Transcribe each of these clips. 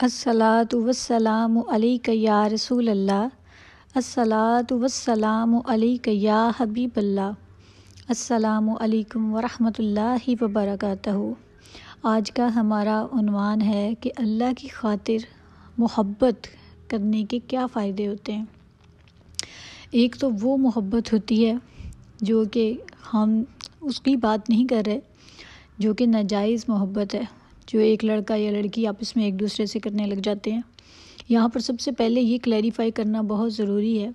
الصلاۃ والسلام علیک یا رسول اللہ، الصلاۃ والسلام علیک یا حبیب اللہ، السلام علیکم ورحمۃ اللہ وبرکاتہ۔ آج کا ہمارا عنوان ہے کہ اللہ کی خاطر محبت کرنے کے کیا فائدے ہوتے ہیں۔ ایک تو وہ محبت ہوتی ہے جو کہ ہم اس کی بات نہیں کر رہے، جو کہ ناجائز محبت ہے، جو ایک لڑکا یا لڑکی آپس میں ایک دوسرے سے کرنے لگ جاتے ہیں۔ یہاں پر سب سے پہلے یہ کلیریفائی کرنا بہت ضروری ہے،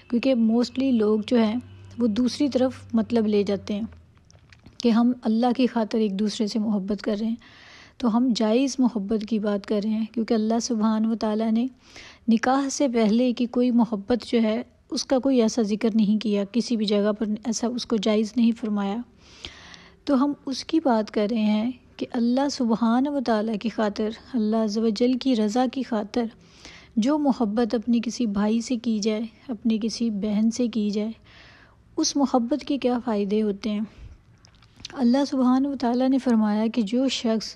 کیونکہ موسٹلی لوگ جو ہیں وہ دوسری طرف مطلب لے جاتے ہیں کہ ہم اللہ کی خاطر ایک دوسرے سے محبت کر رہے ہیں، تو ہم جائز محبت کی بات کر رہے ہیں، کیونکہ اللہ سبحانہ و تعالیٰ نے نکاح سے پہلے کی کوئی محبت جو ہے اس کا کوئی ایسا ذکر نہیں کیا، کسی بھی جگہ پر ایسا اس کو جائز نہیں فرمایا۔ تو ہم اس کی بات کر رہے ہیں کہ اللہ سبحانہ و تعالیٰ کی خاطر، اللہ عز و جل کی رضا کی خاطر جو محبت اپنی کسی بھائی سے کی جائے، اپنی کسی بہن سے کی جائے، اس محبت کے کیا فائدے ہوتے ہیں۔ اللہ سبحانہ و تعالیٰ نے فرمایا کہ جو شخص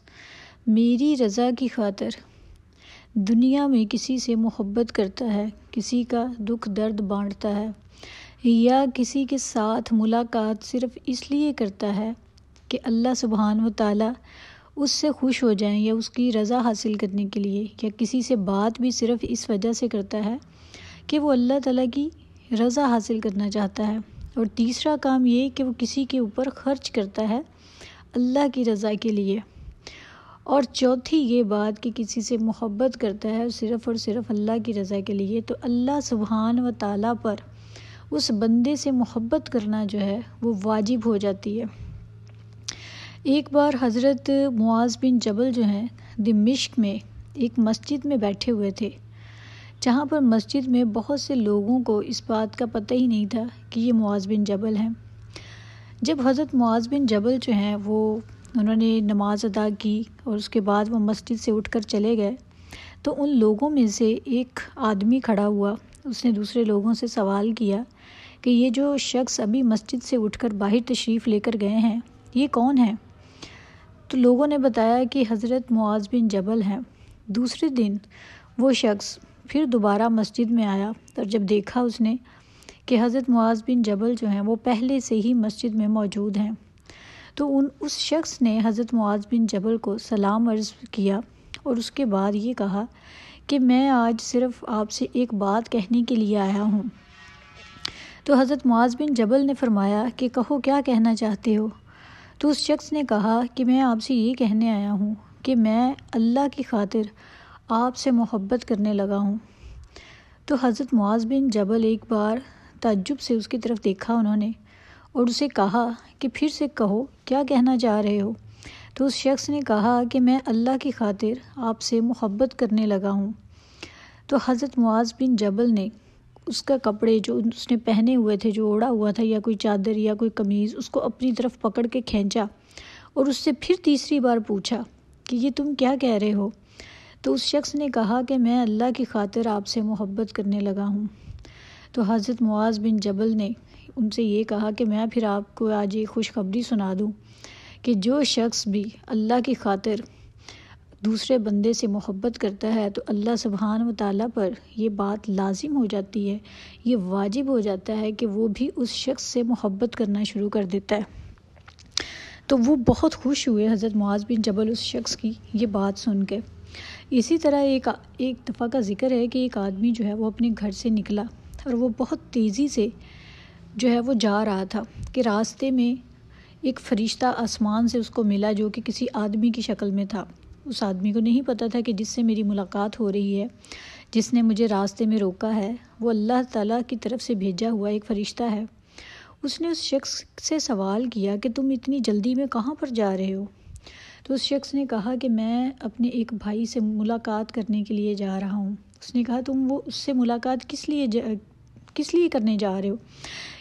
میری رضا کی خاطر دنیا میں کسی سے محبت کرتا ہے، کسی کا دکھ درد بانٹتا ہے، یا کسی کے ساتھ ملاقات صرف اس لیے کرتا ہے کہ اللہ سبحانہ و تعالیٰ اس سے خوش ہو جائیں یا اس کی رضا حاصل کرنے کے لیے، یا کسی سے بات بھی صرف اس وجہ سے کرتا ہے کہ وہ اللہ تعالیٰ کی رضا حاصل کرنا چاہتا ہے، اور تیسرا کام یہ کہ وہ کسی کے اوپر خرچ کرتا ہے اللہ کی رضا کے لیے، اور چوتھی یہ بات کہ کسی سے محبت کرتا ہے صرف اور صرف اللہ کی رضا کے لیے، تو اللہ سبحانہ و تعالیٰ پر اس بندے سے محبت کرنا جو ہے وہ واجب ہو جاتی ہے۔ ایک بار حضرت معاذ بن جبل جو ہیں دمشق میں ایک مسجد میں بیٹھے ہوئے تھے، جہاں پر مسجد میں بہت سے لوگوں کو اس بات کا پتہ ہی نہیں تھا کہ یہ معاذ بن جبل ہیں۔ جب حضرت معاذ بن جبل جو ہیں انہوں نے نماز ادا کی اور اس کے بعد وہ مسجد سے اٹھ کر چلے گئے، تو ان لوگوں میں سے ایک آدمی کھڑا ہوا، اس نے دوسرے لوگوں سے سوال کیا کہ یہ جو شخص ابھی مسجد سے اٹھ کر باہر تشریف لے کر گئے ہیں یہ کون ہیں؟ تو لوگوں نے بتایا کہ حضرت معاذ بن جبل ہیں۔ دوسرے دن وہ شخص پھر دوبارہ مسجد میں آیا، اور جب دیکھا اس نے کہ حضرت معاذ بن جبل جو ہیں وہ پہلے سے ہی مسجد میں موجود ہیں، تو اس شخص نے حضرت معاذ بن جبل کو سلام عرض کیا، اور اس کے بعد یہ کہا کہ میں آج صرف آپ سے ایک بات کہنے کے لیے آیا ہوں۔ تو حضرت معاذ بن جبل نے فرمایا کہ کہو، کیا کہنا چاہتے ہو؟ تو اس شخص نے کہا کہ میں آپ سے یہ کہنے آیا ہوں کہ میں اللہ کی خاطر آپ سے محبت کرنے لگا ہوں۔ تو حضرت معاذ بن جبل ایک بار تعجب سے اس کی طرف دیکھا انہوں نے، اور اسے کہا کہ پھر سے کہو، کیا کہنا چاہ رہے ہو؟ تو اس شخص نے کہا کہ میں اللہ کی خاطر آپ سے محبت کرنے لگا ہوں۔ تو حضرت معاذ بن جبل نے اس کا کپڑے جو اس نے پہنے ہوئے تھے، جو اوڑھا ہوا تھا، یا کوئی چادر یا کوئی قمیض، اس کو اپنی طرف پکڑ کے کھینچا، اور اس سے پھر تیسری بار پوچھا کہ یہ تم کیا کہہ رہے ہو؟ تو اس شخص نے کہا کہ میں اللہ کی خاطر آپ سے محبت کرنے لگا ہوں۔ تو حضرت معاذ بن جبل نے ان سے یہ کہا کہ میں پھر آپ کو آج یہ خوشخبری سنا دوں کہ جو شخص بھی اللہ کی خاطر دوسرے بندے سے محبت کرتا ہے تو اللہ سبحانہ و تعالیٰ پر یہ بات لازم ہو جاتی ہے، یہ واجب ہو جاتا ہے کہ وہ بھی اس شخص سے محبت کرنا شروع کر دیتا ہے۔ تو وہ بہت خوش ہوئے حضرت معاذ بن جبل اس شخص کی یہ بات سن کے۔ اسی طرح ایک دفعہ کا ذکر ہے کہ ایک آدمی جو ہے وہ اپنے گھر سے نکلا، اور وہ بہت تیزی سے جو ہے وہ جا رہا تھا کہ راستے میں ایک فرشتہ آسمان سے اس کو ملا، جو کہ کسی آدمی کی شکل میں تھا۔ اس آدمی کو نہیں پتہ تھا کہ جس سے میری ملاقات ہو رہی ہے، جس نے مجھے راستے میں روکا ہے، وہ اللہ تعالیٰ کی طرف سے بھیجا ہوا ایک فرشتہ ہے۔ اس نے اس شخص سے سوال کیا کہ تم اتنی جلدی میں کہاں پر جا رہے ہو؟ تو اس شخص نے کہا کہ میں اپنے ایک بھائی سے ملاقات کرنے کے لیے جا رہا ہوں۔ اس نے کہا تم اس سے ملاقات کس لیے کرنے جا رہے ہو؟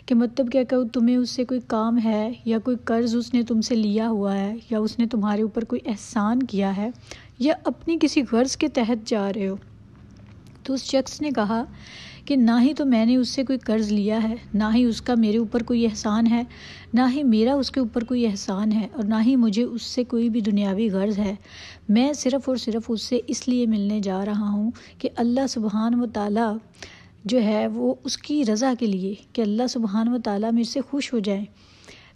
کہ مطلب کیا کہ تمہیں اس سے کوئی کام ہے، یا کوئی قرض اس نے تم سے لیا ہوا ہے، یا اس نے تمہارے اوپر کوئی احسان کیا ہے، یا اپنی کسی غرض کے تحت جا رہے ہو؟ تو اس شخص نے کہا کہ نہ ہی تو میں نے اس سے کوئی قرض لیا ہے، نہ ہی اس کا میرے اوپر کوئی احسان ہے، نہ ہی میرا اس کے اوپر کوئی احسان ہے، اور نہ ہی مجھے اس سے کوئی بھی دنیاوی غرض ہے۔ میں صرف اور صرف اس سے اس لیے ملنے جا رہا ہوں کہ اللہ سبحانہ و تعالیٰ جو ہے وہ اس کی رضا کے لیے، کہ اللہ سبحانہ و تعالیٰ مجھ سے خوش ہو جائیں۔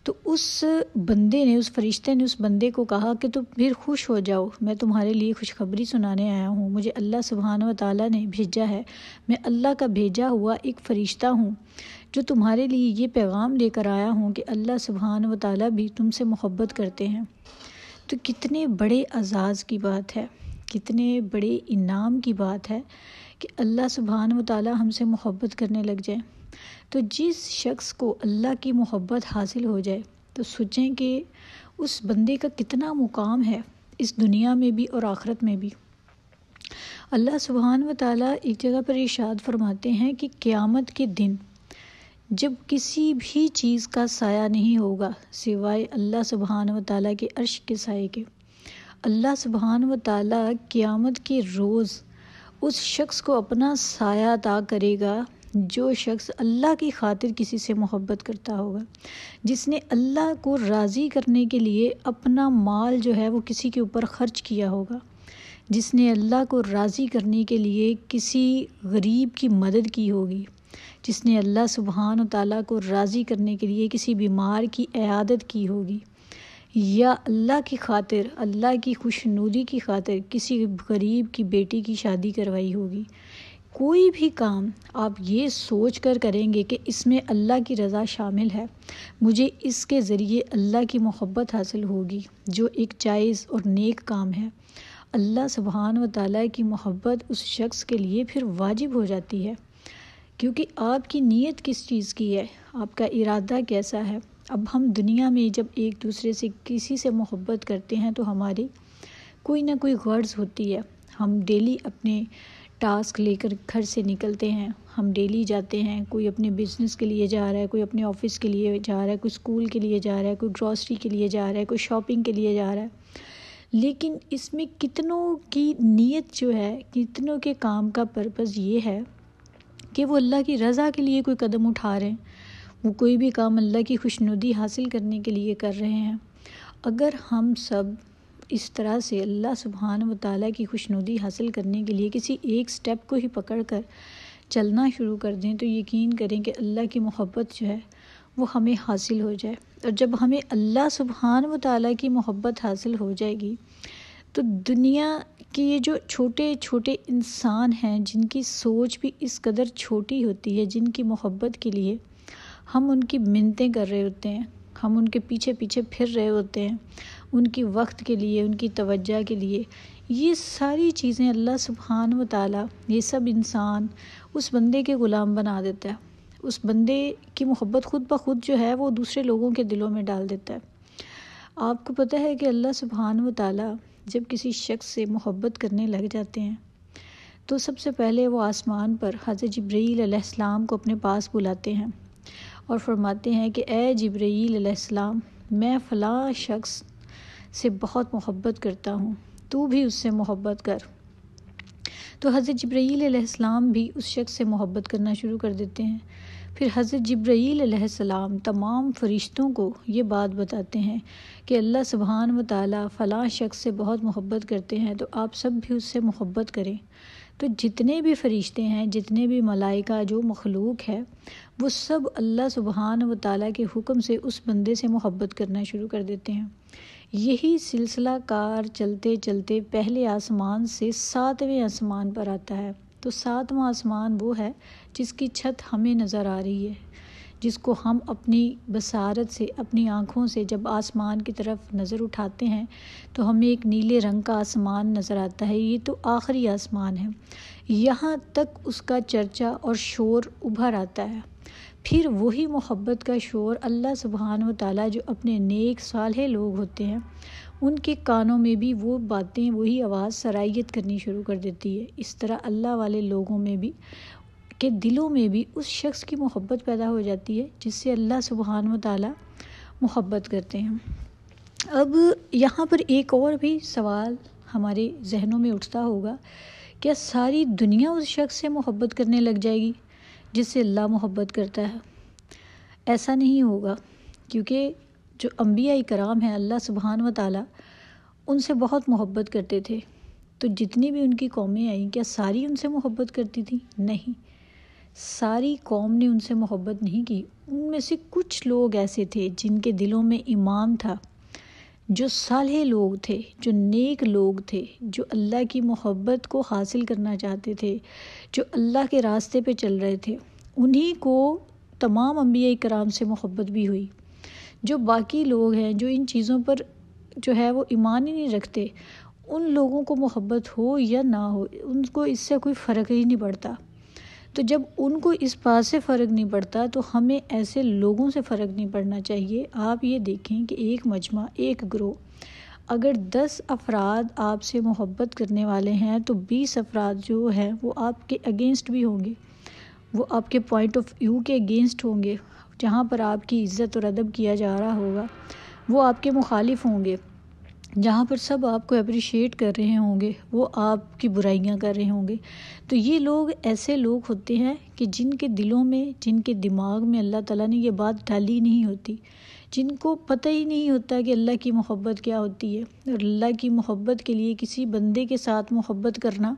تو اس بندے نے، اس فرشتے نے اس بندے کو کہا کہ تم پھر خوش ہو جاؤ، میں تمہارے لیے خوشخبری سنانے آیا ہوں، مجھے اللہ سبحانہ و تعالیٰ نے بھیجا ہے، میں اللہ کا بھیجا ہوا ایک فرشتہ ہوں جو تمہارے لیے یہ پیغام لے کر آیا ہوں کہ اللہ سبحانہ و تعالیٰ بھی تم سے محبت کرتے ہیں۔ تو کتنے بڑے اعزاز کی بات ہے، کتنے بڑے انعام کی بات ہے کہ اللہ سبحانہ و تعالیٰ ہم سے محبت کرنے لگ جائیں۔ تو جس شخص کو اللہ کی محبت حاصل ہو جائے تو سوچیں کہ اس بندے کا کتنا مقام ہے اس دنیا میں بھی اور آخرت میں بھی۔ اللہ سبحانہ و تعالیٰ ایک جگہ پر ارشاد فرماتے ہیں کہ قیامت کے دن جب کسی بھی چیز کا سایہ نہیں ہوگا سوائے اللہ سبحانہ و تعالیٰ کے عرش کے سائے کے، اللہ سبحانہ و تعالیٰ قیامت کے روز اس شخص کو اپنا سایہ عطا کرے گا جو شخص اللہ کی خاطر کسی سے محبت کرتا ہوگا، جس نے اللہ کو راضی کرنے کے لیے اپنا مال جو ہے وہ کسی کے اوپر خرچ کیا ہوگا، جس نے اللہ کو راضی کرنے کے لیے کسی غریب کی مدد کی ہوگی، جس نے اللہ سبحانہ و تعالیٰ کو راضی کرنے کے لیے کسی بیمار کی عیادت کی ہوگی، یا اللہ کی خاطر، اللہ کی خوشنودی کی خاطر کسی غریب کی بیٹی کی شادی کروائی ہوگی۔ کوئی بھی کام آپ یہ سوچ کر کریں گے کہ اس میں اللہ کی رضا شامل ہے، مجھے اس کے ذریعے اللہ کی محبت حاصل ہوگی، جو ایک جائز اور نیک کام ہے، اللہ سبحانہ و تعالیٰ کی محبت اس شخص کے لیے پھر واجب ہو جاتی ہے، کیونکہ آپ کی نیت کس چیز کی ہے، آپ کا ارادہ کیسا ہے۔ اب ہم دنیا میں جب ایک دوسرے سے کسی سے محبت کرتے ہیں تو ہماری کوئی نہ کوئی غرض ہوتی ہے، ہم ڈیلی اپنے ٹاسک لے کر گھر سے نکلتے ہیں، ہم ڈیلی جاتے ہیں، کوئی اپنے بزنس کے لیے جا رہا ہے، کوئی اپنے آفس کے لیے جا رہا ہے، کوئی اسکول کے لیے جا رہا ہے، کوئی گروسری کے لیے جا رہا ہے، کوئی شاپنگ کے لیے جا رہا ہے، لیکن اس میں کتنوں کی نیت جو ہے، کتنوں کے کام کا پرپس یہ ہے کہ وہ اللہ کی رضا کے لیے کوئی قدم اٹھا رہے ہیں، وہ کوئی بھی کام اللہ کی خوشنودی حاصل کرنے کے لیے کر رہے ہیں۔ اگر ہم سب اس طرح سے اللہ سبحانہ و تعالیٰ کی خوشنودی حاصل کرنے کے لیے کسی ایک سٹیپ کو ہی پکڑ کر چلنا شروع کر دیں تو یقین کریں کہ اللہ کی محبت جو ہے وہ ہمیں حاصل ہو جائے، اور جب ہمیں اللہ سبحانہ و تعالیٰ کی محبت حاصل ہو جائے گی تو دنیا کے یہ جو چھوٹے چھوٹے انسان ہیں جن کی سوچ بھی اس قدر چھوٹی ہوتی ہے، جن کی محبت کے لیے ہم ان کی منتیں کر رہے ہوتے ہیں، ہم ان کے پیچھے پیچھے پھر رہے ہوتے ہیں، ان کی وقت کے لیے، ان کی توجہ کے لیے، یہ ساری چیزیں اللہ سبحانہ و تعالیٰ، یہ سب انسان اس بندے کے غلام بنا دیتا ہے، اس بندے کی محبت خود بخود جو ہے وہ دوسرے لوگوں کے دلوں میں ڈال دیتا ہے۔ آپ کو پتہ ہے کہ اللہ سبحانہ و تعالیٰ جب کسی شخص سے محبت کرنے لگ جاتے ہیں تو سب سے پہلے وہ آسمان پر حضرت جبرائیل علیہ السلام کو اپنے پاس بلاتے ہیں اور فرماتے ہیں کہ اے جبرائیل علیہ السلام، میں فلاں شخص سے بہت محبت کرتا ہوں، تو بھی اس سے محبت کر۔ تو حضرت جبرائیل علیہ السلام بھی اس شخص سے محبت کرنا شروع کر دیتے ہیں۔ پھر حضرت جبرائیل علیہ السلام تمام فرشتوں کو یہ بات بتاتے ہیں کہ اللہ سبحانہ و تعالیٰ فلاں شخص سے بہت محبت کرتے ہیں، تو آپ سب بھی اس سے محبت کریں۔ تو جتنے بھی فرشتے ہیں، جتنے بھی ملائکہ، جو مخلوق ہے، وہ سب اللہ سبحانہ و تعالیٰ کے حکم سے اس بندے سے محبت کرنا شروع کر دیتے ہیں۔ یہی سلسلہ کار چلتے چلتے پہلے آسمان سے 7ویں آسمان پر آتا ہے۔ تو 7واں آسمان وہ ہے جس کی چھت ہمیں نظر آ رہی ہے، جس کو ہم اپنی بصارت سے، اپنی آنکھوں سے جب آسمان کی طرف نظر اٹھاتے ہیں تو ہمیں ایک نیلے رنگ کا آسمان نظر آتا ہے، یہ تو آخری آسمان ہے، یہاں تک اس کا چرچا اور شور ابھر آتا ہے۔ پھر وہی محبت کا شور اللہ سبحانہ و تعالیٰ جو اپنے نیک صالح لوگ ہوتے ہیں ان کے کانوں میں بھی وہ باتیں، وہی آواز سرائیت کرنی شروع کر دیتی ہے۔ اس طرح اللہ والے لوگوں میں بھی، کے دلوں میں بھی اس شخص کی محبت پیدا ہو جاتی ہے جس سے اللہ سبحانہ و تعالیٰ محبت کرتے ہیں۔ اب یہاں پر ایک اور بھی سوال ہمارے ذہنوں میں اٹھتا ہوگا کیا ساری دنیا اس شخص سے محبت کرنے لگ جائے گی جس سے اللہ محبت کرتا ہے؟ ایسا نہیں ہوگا، کیونکہ جو انبیاء کرام ہیں اللہ سبحانہ و تعالیٰ ان سے بہت محبت کرتے تھے. تو جتنی بھی ان کی قومیں آئیں کیا ساری ان سے محبت کرتی تھیں؟ نہیں، ساری قوم نے ان سے محبت نہیں کی. ان میں سے کچھ لوگ ایسے تھے جن کے دلوں میں ایمان تھا، جو صالح لوگ تھے، جو نیک لوگ تھے، جو اللہ کی محبت کو حاصل کرنا چاہتے تھے، جو اللہ کے راستے پہ چل رہے تھے. انہی کو تمام انبیاء کرام سے محبت بھی ہوئی. جو باقی لوگ ہیں جو ان چیزوں پر جو ہے وہ ایمان ہی نہیں رکھتے، ان لوگوں کو محبت ہو یا نہ ہو ان کو اس سے کوئی فرق ہی نہیں پڑتا. تو جب ان کو اس بات سے فرق نہیں پڑتا تو ہمیں ایسے لوگوں سے فرق نہیں پڑنا چاہیے. آپ یہ دیکھیں کہ ایک مجمع، ایک گروہ، اگر 10 افراد آپ سے محبت کرنے والے ہیں تو 20 افراد جو ہیں وہ آپ کے اگینسٹ بھی ہوں گے، وہ آپ کے پوائنٹ آف ویو کے اگینسٹ ہوں گے. جہاں پر آپ کی عزت اور ادب کیا جا رہا ہوگا وہ آپ کے مخالف ہوں گے. جہاں پر سب آپ کو اپریشیٹ کر رہے ہوں گے وہ آپ کی برائیاں کر رہے ہوں گے. تو یہ لوگ ایسے لوگ ہوتے ہیں کہ جن کے دلوں میں، جن کے دماغ میں اللہ تعالیٰ نے یہ بات ڈالی نہیں ہوتی، جن کو پتہ ہی نہیں ہوتا کہ اللہ کی محبت کیا ہوتی ہے، اور اللہ کی محبت کے لیے کسی بندے کے ساتھ محبت کرنا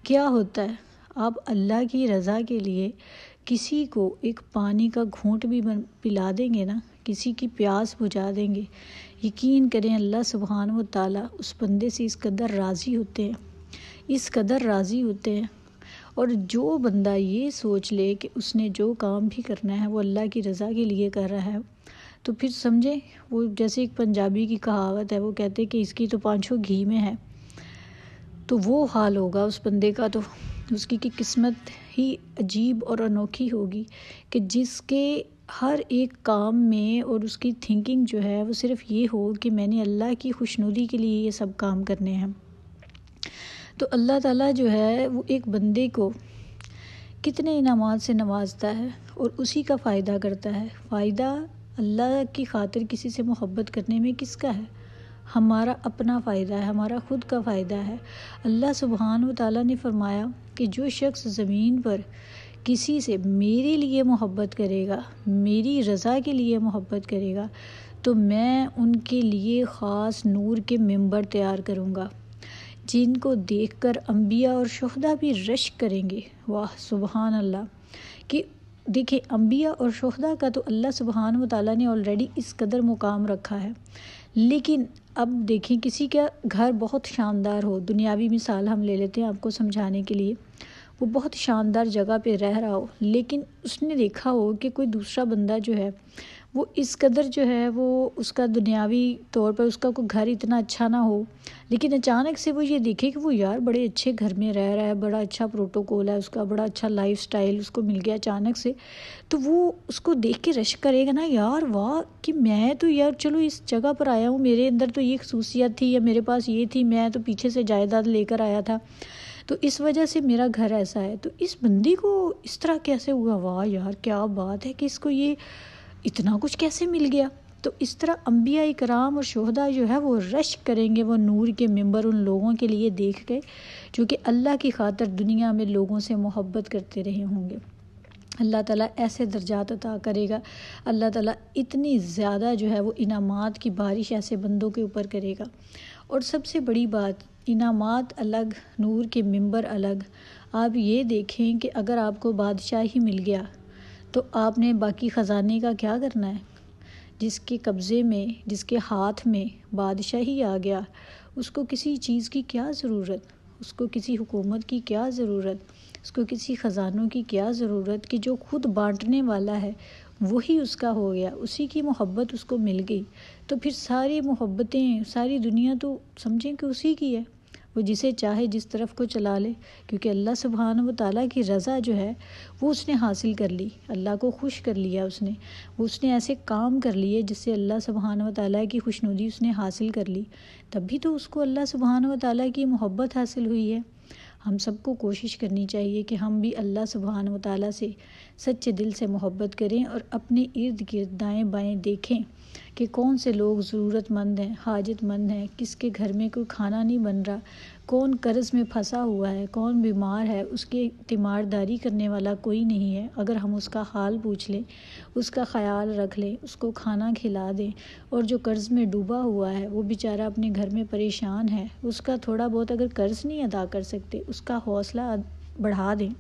کیا ہوتا ہے. آپ اللہ کی رضا کے لیے کسی کو ایک پانی کا گھونٹ بھی پلا دیں گے نا، کسی کی پیاس بجھا دیں گے، یقین کریں اللہ سبحانہ و تعالیٰ اس بندے سے اس قدر راضی ہوتے ہیں، اس قدر راضی ہوتے ہیں. اور جو بندہ یہ سوچ لے کہ اس نے جو کام بھی کرنا ہے وہ اللہ کی رضا کے لیے کر رہا ہے تو پھر سمجھیں وہ جیسے ایک پنجابی کی کہاوت ہے، وہ کہتے کہ اس کی تو پانچوں گھی میں ہے. تو وہ حال ہوگا اس بندے کا، تو اس کی قسمت ہی عجیب اور انوکھی ہوگی کہ جس کے ہر ایک کام میں اور اس کی تھنکنگ جو ہے وہ صرف یہ ہو کہ میں نے اللہ کی خوشنودی کے لیے یہ سب کام کرنے ہیں. تو اللہ تعالیٰ جو ہے وہ ایک بندے کو کتنے انعامات سے نوازتا ہے اور اسی کا فائدہ کرتا ہے. فائدہ اللہ کی خاطر کسی سے محبت کرنے میں کس کا ہے؟ ہمارا اپنا فائدہ ہے، ہمارا خود کا فائدہ ہے. اللہ سبحانہ و تعالیٰ نے فرمایا کہ جو شخص زمین پر کسی سے میرے لیے محبت کرے گا، میری رضا کے لیے محبت کرے گا تو میں ان کے لیے خاص نور کے ممبر تیار کروں گا جن کو دیکھ کر انبیاء اور شہداء بھی رشک کریں گے. واہ سبحان اللہ! کہ دیکھیں انبیاء اور شہداء کا تو اللہ سبحانہ و تعالیٰ نے آلریڈی اس قدر مقام رکھا ہے. لیکن اب دیکھیں کسی کا گھر بہت شاندار ہو، دنیاوی مثال ہم لے لیتے ہیں آپ کو سمجھانے کے لیے، وہ بہت شاندار جگہ پہ رہ رہا ہو لیکن اس نے دیکھا ہو کہ کوئی دوسرا بندہ جو ہے وہ اس قدر جو ہے وہ اس کا دنیاوی طور پر اس کا کوئی گھر اتنا اچھا نہ ہو، لیکن اچانک سے وہ یہ دیکھے کہ وہ یار بڑے اچھے گھر میں رہ رہا ہے، بڑا اچھا پروٹوکول ہے اس کا، بڑا اچھا لائف سٹائل اس کو مل گیا اچانک سے، تو وہ اس کو دیکھ کے رشک کرے گا نا، یار واہ کہ میں تو یار چلو اس جگہ پر آیا ہوں، میرے اندر تو یہ خصوصیت تھی یا میرے پاس یہ تھی، میں تو پیچھے سے جائیداد لے کر آیا تھا تو اس وجہ سے میرا گھر ایسا ہے. تو اس بندی کو اس طرح کیسے ہوا؟ واہ یار کیا بات ہے کہ اس کو یہ اتنا کچھ کیسے مل گیا. تو اس طرح انبیاء کرام اور شہداء جو ہے وہ رشک کریں گے، وہ نور کے ممبر ان لوگوں کے لیے دیکھ کے جو کہ اللہ کی خاطر دنیا میں لوگوں سے محبت کرتے رہے ہوں گے. اللہ تعالیٰ ایسے درجات عطا کرے گا، اللہ تعالیٰ اتنی زیادہ جو ہے وہ انعامات کی بارش ایسے بندوں کے اوپر کرے گا. اور سب سے بڑی بات، انعامات الگ، نور کے ممبر الگ. آپ یہ دیکھیں کہ اگر آپ کو بادشاہی مل گیا تو آپ نے باقی خزانے کا کیا کرنا ہے؟ جس کے قبضے میں، جس کے ہاتھ میں بادشاہی آ گیا اس کو کسی چیز کی کیا ضرورت، اس کو کسی حکومت کی کیا ضرورت، اس کو کسی خزانوں کی کیا ضرورت کہ جو خود بانٹنے والا ہے وہی اس کا ہو گیا، اسی کی محبت اس کو مل گئی. تو پھر ساری محبتیں، ساری دنیا تو سمجھیں کہ اسی کی ہے، وہ جسے چاہے جس طرف کو چلا لے، کیونکہ اللہ سبحانہ و تعالیٰ کی رضا جو ہے وہ اس نے حاصل کر لی، اللہ کو خوش کر لیا اس نے ایسے کام کر لیے جس سے اللہ سبحانہ و تعالیٰ کی خوشنودی اس نے حاصل کر لی، تب بھی تو اس کو اللہ سبحانہ و تعالیٰ کی محبت حاصل ہوئی ہے. ہم سب کو کوشش کرنی چاہیے کہ ہم بھی اللہ سبحانہ و تعالیٰ سے سچے دل سے محبت کریں اور اپنے ارد گرد دائیں بائیں دیکھیں کہ کون سے لوگ ضرورت مند ہیں، حاجت مند ہیں، کس کے گھر میں کوئی کھانا نہیں بن رہا، کون قرض میں پھنسا ہوا ہے، کون بیمار ہے، اس کی تیمارداری کرنے والا کوئی نہیں ہے۔ اگر ہم اس کا حال پوچھ لیں، اس کا خیال رکھ لیں، اس کو کھانا کھلا دیں، اور جو قرض میں ڈوبا ہوا ہے وہ بیچارہ اپنے گھر میں پریشان ہے، اس کا تھوڑا بہت اگر قرض نہیں ادا کر سکتے، اس کا حوصلہ بڑھا دیں۔